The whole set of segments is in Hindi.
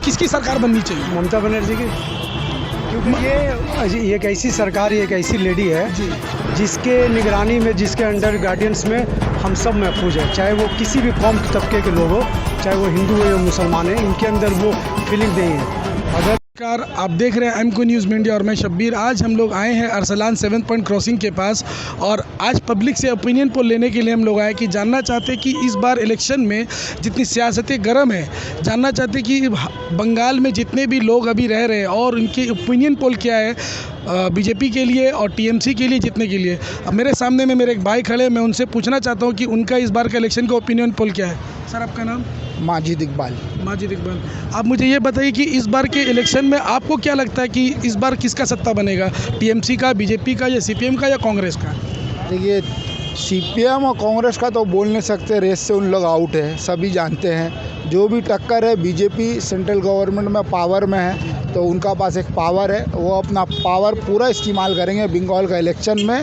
किसकी सरकार बननी चाहिए? ममता बनर्जी की, क्योंकि ये एक ऐसी सरकार, ये एक ऐसी लेडी है जिसके निगरानी में, जिसके अंडर गार्डियंस में हम सब महफूज है, चाहे वो किसी भी कौम तबके के लोग हो, चाहे वो हिंदू हो या मुसलमान है, इनके अंदर वो फीलिंग नहीं है। अगर आप देख रहे हैं एमको न्यूज़ मीडिया और मैं शब्बीर। आज हम लोग आए हैं अरसलान 7 पॉइंट क्रॉसिंग के पास और आज पब्लिक से ओपिनियन पोल लेने के लिए हम लोग आए कि जानना चाहते हैं कि इस बार इलेक्शन में जितनी सियासतें गर्म है, जानना चाहते हैं कि बंगाल में जितने भी लोग अभी रह रहे हैं और उनके ओपिनियन पोल क्या है बीजेपी के लिए और टीएमसी के लिए जीतने के लिए। अब मेरे सामने में मेरे एक भाई खड़े, मैं उनसे पूछना चाहता हूँ कि उनका इस बार का इलेक्शन का ओपिनियन पोल क्या है। सर, आपका नाम? माजिद इकबाल। माजिद इकबाल, आप मुझे ये बताइए कि इस बार के इलेक्शन में आपको क्या लगता है कि इस बार किसका सत्ता बनेगा, टीएमसी का, बीजेपी का या सीपीएम का या कांग्रेस का? देखिए, सीपीएम और कांग्रेस का तो बोल नहीं सकते, रेस से उन लोग आउट है, सभी जानते हैं। जो भी टक्कर है, बीजेपी सेंट्रल गवर्नमेंट में पावर में है तो उनका पास एक पावर है, वो अपना पावर पूरा इस्तेमाल करेंगे बंगाल का इलेक्शन में।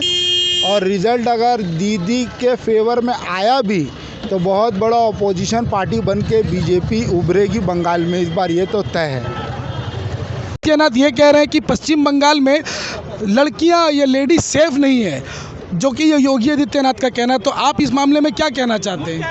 और रिज़ल्ट अगर दीदी के फेवर में आया भी तो बहुत बड़ा अपोजिशन पार्टी बन के बीजेपी उभरेगी बंगाल में इस बार, ये तो तय है। आदित्यनाथ ये कह रहे हैं कि पश्चिम बंगाल में लड़कियां या लेडी सेफ नहीं है, जो कि ये योगी आदित्यनाथ का कहना है। तो आप इस मामले में क्या कहना चाहते हैं?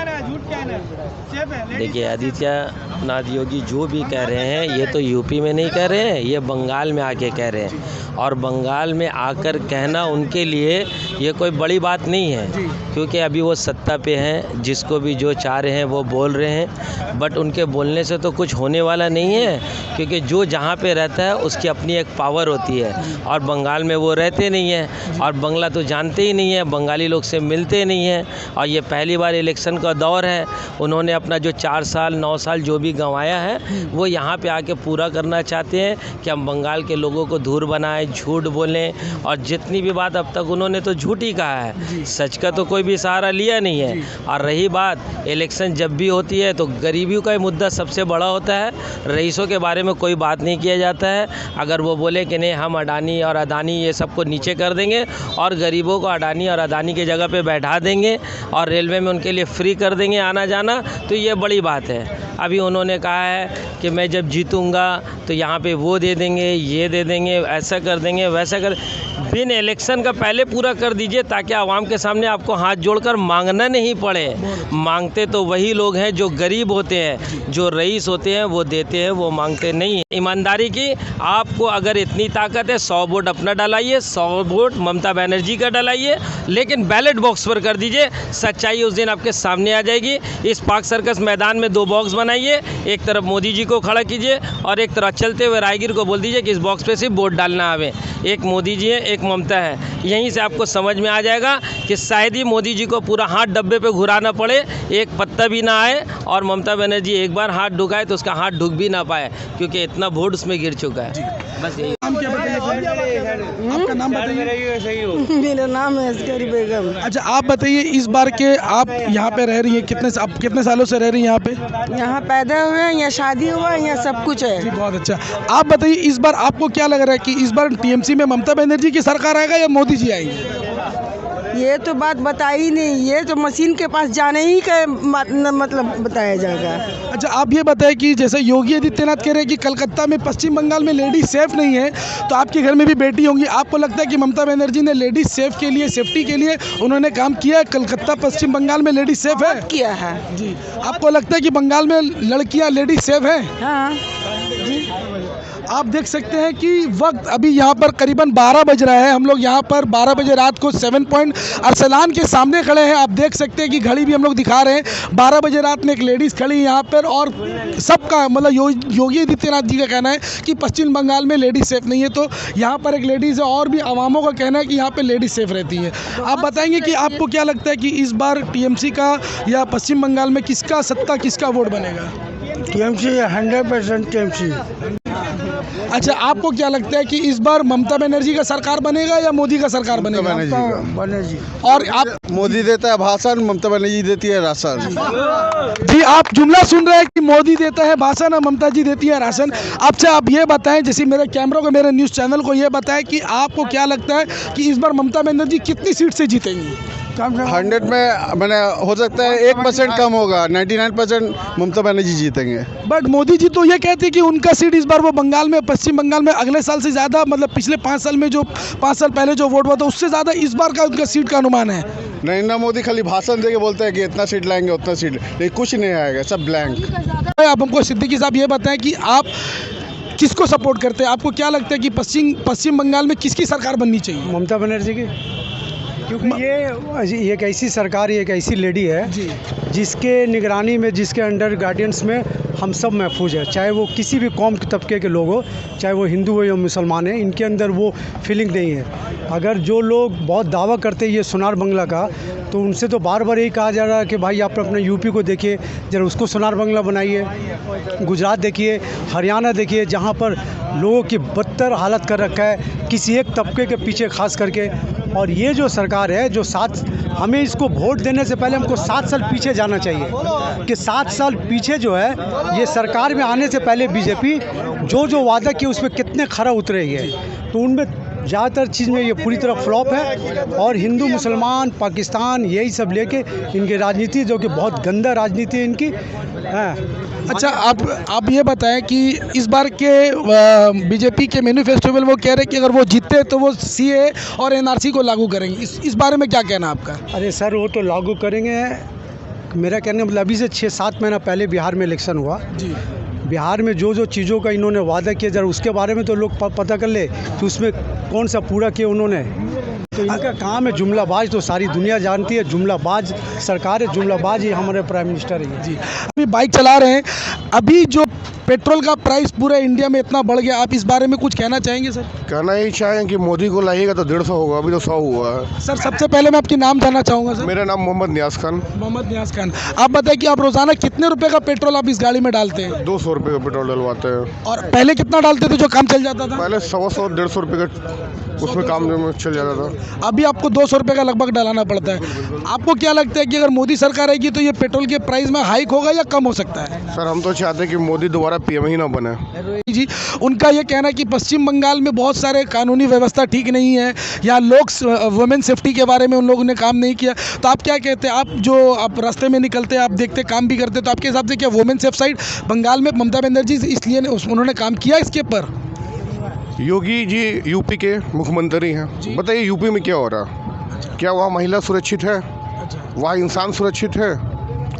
देखिए, आदित्यनाथ योगी जो भी कह रहे हैं ये तो यूपी में नहीं कह रहे हैं, ये बंगाल में आके कह रहे हैं। और बंगाल में आकर कहना उनके लिए ये कोई बड़ी बात नहीं है, क्योंकि अभी वो सत्ता पे हैं, जिसको भी जो चाह रहे हैं वो बोल रहे हैं। बट उनके बोलने से तो कुछ होने वाला नहीं है, क्योंकि जो जहाँ पे रहता है उसकी अपनी एक पावर होती है और बंगाल में वो रहते नहीं हैं और बंगला तो जानते ही नहीं है, बंगाली लोग से मिलते नहीं हैं। और ये पहली बार इलेक्शन का दौर है, उन्होंने अपना जो 4 साल 9 साल जो भी गंवाया है वो यहाँ पे आके पूरा करना चाहते हैं कि हम बंगाल के लोगों को धूर बनाएं, झूठ बोलें। और जितनी भी बात अब तक उन्होंने तो झूठ ही कहा है, सच का तो कोई भी सहारा लिया नहीं है। और रही बात इलेक्शन जब भी होती है तो गरीबी का मुद्दा सबसे बड़ा होता है, रईसों के बारे में कोई बात नहीं किया जाता है। अगर वो बोले कि नहीं हम अडानी और अदानी ये सबको नीचे कर देंगे और गरीबों को अडानी और अदानी की जगह पे बैठा देंगे और रेलवे में उनके लिए फ्री कर देंगे आना जाना, तो ये बड़ी बात है। अभी उन्होंने कहा है कि मैं जब जीतूंगा तो यहाँ पे वो दे देंगे, ये दे देंगे, ऐसा कर देंगे, वैसा कर। बिन इलेक्शन का पहले पूरा कर दीजिए ताकि आवाम के सामने आपको हाथ जोड़कर मांगना नहीं पड़े। मांगते तो वही लोग हैं जो गरीब होते हैं, जो रईस होते हैं वो देते हैं, वो मांगते नहीं हैं। ईमानदारी की आपको अगर इतनी ताकत है 100 वोट अपना डलाइए, 100 वोट ममता बनर्जी का डलाइए, लेकिन बैलेट बॉक्स पर कर दीजिए। सच्चाई उस दिन आपके सामने आ जाएगी। इस पार्क सर्कस मैदान में 2 बॉक्स बनाइए, एक तरफ मोदी जी को खड़ा कीजिए और एक तरफ चलते हुए राहगीर को बोल दीजिए कि इस बॉक्स पे सिर्फ वोट डालना आवे। एक मोदी जी है, एक ममता है। यहीं से आपको समझ में आ जाएगा कि शायद ही मोदी जी को पूरा हाथ डब्बे पे घुराना पड़े, एक पत्ता भी ना आए, और ममता बनर्जी एक बार हाथ ढुकाए तो उसका हाथ ढुक भी ना पाए, क्योंकि इतना वोट उसमें गिर चुका है। बस यही। नाम क्या बताइए? आपका नाम बताइए। मेरा नाम है अस्करी बेगम। अच्छा, आप बताइए इस बार के आप यहाँ पे रह रही हैं, आप कितने सालों से रह रही हैं यहाँ पे? यहाँ पैदा हुए हैं, यहाँ शादी हुआ है, यहाँ सब कुछ है। जी, बहुत अच्छा। आप बताइए इस बार आपको क्या लग रहा है कि इस बार टीएमसी में ममता बनर्जी की सरकार आएगा या मोदी जी आएंगे? ये तो बात बताई नहीं, ये तो मशीन के पास जाने ही का मतलब बताया जाएगा। अच्छा, आप ये बताएं कि जैसे योगी आदित्यनाथ कह रहे हैं कि कलकत्ता में, पश्चिम बंगाल में लेडी सेफ नहीं है, तो आपके घर में भी बेटी होंगी, आपको लगता है कि ममता बनर्जी ने लेडी सेफ के लिए, सेफ्टी के लिए उन्होंने काम किया है? कलकत्ता पश्चिम बंगाल में लेडी सेफ है? किया है जी। आपको लगता है कि बंगाल में लड़कियां लेडी सेफ हैं? हाँ जी। आप देख सकते हैं कि वक्त अभी यहाँ पर करीबन 12 बज रहा है। हम लोग यहाँ पर 12 बजे रात को 7 पॉइंट अरसलान के सामने खड़े हैं। आप देख सकते हैं कि घड़ी भी हम लोग दिखा रहे हैं, 12 बजे रात में एक लेडीज़ खड़ी है यहाँ पर, और सबका मतलब योगी आदित्यनाथ जी का कहना है कि पश्चिम बंगाल में लेडीज़ सेफ नहीं है। तो यहाँ पर एक लेडीज़ है और भी अवामों का कहना है कि यहाँ पर लेडीज़ सेफ रहती है। आप बताएंगे कि आपको क्या लगता है कि इस बार टीएमसी का या पश्चिम बंगाल में किसका सत्ता, किसका वोट बनेगा? TMC 100% TMC. अच्छा, आपको क्या लगता है कि इस बार ममता बनर्जी का सरकार बनेगा या मोदी का सरकार बनेगा? बनर्जी। और आप? मोदी देता है भाषण, ममता बनर्जी देती है राशन। जी, आप जुमला सुन रहे हैं कि मोदी देता है भाषण और ममता जी देती है राशन। आपसे आप ये बताएं, जैसे मेरे कैमरा को, मेरे न्यूज़ चैनल को ये बताएं कि आपको क्या लगता है कि इस बार ममता बनर्जी कितनी सीट से जीतेंगी? 100 में मैंने हो सकता है 1% कम होगा, 99% ममता बनर्जी जीतेंगे। बट मोदी जी तो ये कहते हैं कि उनका सीट इस बार वो बंगाल में, पश्चिम बंगाल में अगले साल से ज़्यादा, मतलब पिछले 5 साल में जो 5 साल पहले जो वोट हुआ था उससे ज़्यादा इस बार का उनका सीट का अनुमान है। नरेंद्र मोदी खाली भाषण दे के बोलते हैं कि इतना सीट लाएंगे उतना सीट, लेकिन कुछ नहीं आएगा, सब ब्लैंक। आप हमको सिद्दीकी साहब ये बताएं कि आप किसको सपोर्ट करते हैं? आपको क्या लगता है कि पश्चिम बंगाल में किसकी सरकार बननी चाहिए? ममता बनर्जी की, क्योंकि ये एक ऐसी सरकार, ये एक ऐसी लेडी है जिसके निगरानी में, जिसके अंडर गार्डियंस में हम सब महफूज है, चाहे वो किसी भी कौम के तबके के लोग हो, चाहे वो हिंदू हो या मुसलमान है, इनके अंदर वो फीलिंग नहीं है। अगर जो लोग बहुत दावा करते हैं ये सोनार बंगला का, तो उनसे तो बार बार यही कहा जा रहा है कि भाई आप अपने यूपी को देखिए, जरा उसको सोनार बंगला बनाइए। गुजरात देखिए, हरियाणा देखिए, जहाँ पर लोगों की बदतर हालत कर रखा है किसी एक तबके के पीछे खास करके। और ये जो सरकार है, जो हमें इसको वोट देने से पहले हमको 7 साल पीछे जाना चाहिए कि 7 साल पीछे जो है ये सरकार में आने से पहले बीजेपी जो वादा किया उसमें कितने खरा उतरे है, तो उनमें ज़्यादातर चीज़ में ये पूरी तरह फ्लॉप है। और हिंदू मुसलमान पाकिस्तान यही सब लेके इनकी राजनीति, जो कि बहुत गंदा राजनीति है इनकी। अच्छा, आप ये बताएं कि इस बार के बीजेपी के मैनिफेस्टो में वो कह रहे हैं कि अगर वो जीतते तो वो सीए और एनआरसी को लागू करेंगे, इस बारे में क्या कहना आपका? अरे सर, वो तो लागू करेंगे, मेरा कहने का मतलब अभी से 6-7 महीना पहले बिहार में इलेक्शन हुआ जी। बिहार में जो चीज़ों का इन्होंने वादा किया, जरा उसके बारे में तो लोग पता कर ले कि उसमें कौन सा पूरा किया उन्होंने। तो इनका काम है जुमलाबाज, तो सारी दुनिया जानती है, जुमलाबाज सरकार है, जुमलाबाज ही हमारे प्राइम मिनिस्टर है जी। अभी बाइक चला रहे हैं, अभी जो पेट्रोल का प्राइस पूरे इंडिया में इतना बढ़ गया, आप इस बारे में कुछ कहना चाहेंगे सर? कहना ही चाहें कि मोदी को लाइएगा तो 150 होगा, अभी तो 100 हुआ है। सर, सबसे पहले मैं आपकी नाम जानना चाहूँगा सर। मेरा नाम मोहम्मद नियाज खान। मोहम्मद नियाज खान, आप बताएं कि आप रोज़ाना कितने रुपए का पेट्रोल आप इस गाड़ी में डालते हैं? 200 रुपये का पेट्रोल डलवाते हैं। और पहले कितना डालते थे जो काम चल जाता था? पहले 100-150 रुपये का उसमें काम चल जाता था। अभी आपको 200 रुपये का लगभग डालाना पड़ता है। आपको क्या लगता है कि अगर मोदी सरकार आएगी तो ये पेट्रोल के प्राइस में हाइक होगा या कम हो सकता है? सर, हम तो चाहते हैं कि मोदी दोबारा पीएम ही ना बने जी। उनका ये कहना है कि पश्चिम बंगाल में बहुत सारे कानूनी व्यवस्था ठीक नहीं है, या लोग वुमेन सेफ्टी के बारे में उन लोगों ने काम नहीं किया। तो आप क्या कहते हैं? आप रास्ते में निकलते हैं, आप देखते काम भी करते, तो आपके हिसाब से क्या वुमेन सेफ साइड बंगाल में ममता बनर्जी इसलिए उन्होंने काम किया इसके ऊपर? योगी जी यूपी के मुख्यमंत्री हैं, बताइए यूपी में क्या हो रहा? क्या वहाँ महिला सुरक्षित है? वहाँ इंसान सुरक्षित है?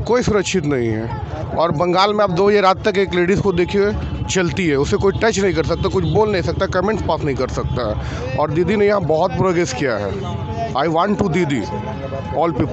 कोई सुरक्षित नहीं है। और बंगाल में आप 2 रात तक एक लेडीज़ को देखिए चलती है, उसे कोई टच नहीं कर सकता, कुछ बोल नहीं सकता, कमेंट्स पास नहीं कर सकता। और दीदी ने यहाँ बहुत प्रोग्रेस किया है। आई वांट टू दीदी ऑल पीपल।